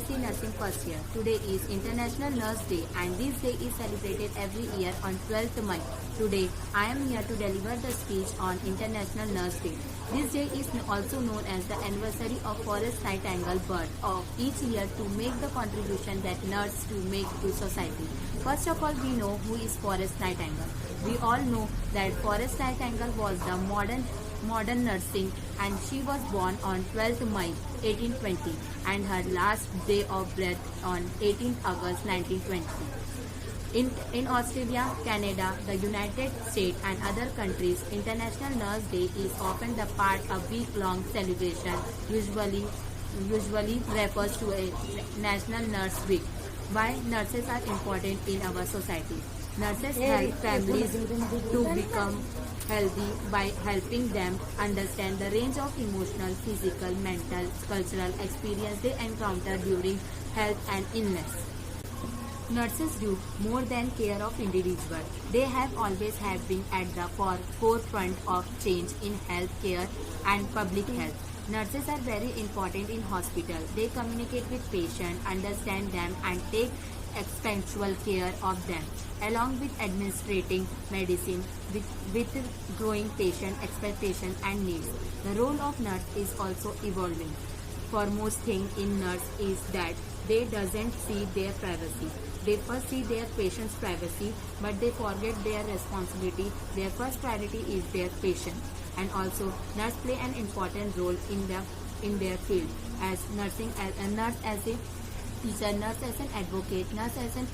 BSc Nursing first year. Today is International Nurse Day and this day is celebrated every year on 12th May. Today I am here to deliver the speech on International Nurse Day. This day is also known as the anniversary of Forest Nightingale birth of each year to make the contribution that nurses to make to society. First of all, we know who is Forest Nightingale. We all know that Forest Nightingale was the modern nursing, and she was born on 12th May 1820 and her last day of birth on 18th August 1920. In Australia, Canada, the United States and other countries, International Nurse Day is often the part of week-long celebration, usually refers to a National Nurse Week. Why nurses are important in our society? Nurses help families to become healthy by helping them understand the range of emotional, physical, mental, cultural experience they encounter during health and illness. Nurses do more than care of individuals. They have always been at the forefront of change in health care and public health. Nurses are very important in hospital. They communicate with patients, understand them and take exceptional care of them, along with administrating medicine with growing patient expectation and needs. The role of nurse is also evolving. Foremost thing in nurse is that they doesn't see their privacy. They first see their patient's privacy, but they forget their responsibility. Their first priority is their patient. And also, nurse play an important role in their field as nursing, as a nurse as a teacher, nurse as an advocate, nurse as an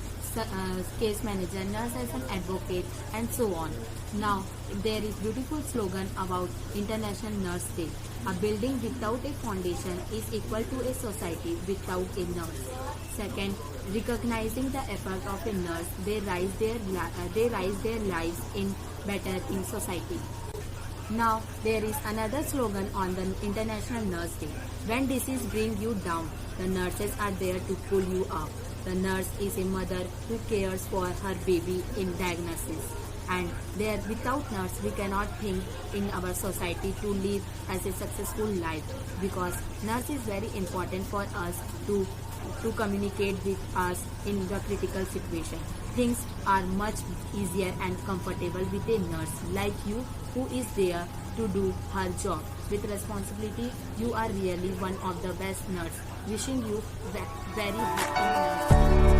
case manager, nurse as an advocate, and so on. Now, there is beautiful slogan about International Nurse Day. A building without a foundation is equal to a society without a nurse. Second, recognizing the effort of a nurse, they rise their lives in better in society. Now, there is another slogan on the International Nurse Day. When disease brings you down, the nurses are there to pull you up. The nurse is a mother who cares for her baby in diagnosis. And there, without nurse, we cannot think in our society to live as a successful life, because nurse is very important for us to communicate with us in the critical situation. Things are much easier and comfortable with a nurse like you who is there to do her job with responsibility. You are really one of the best nurse. Wishing you very happy nurse.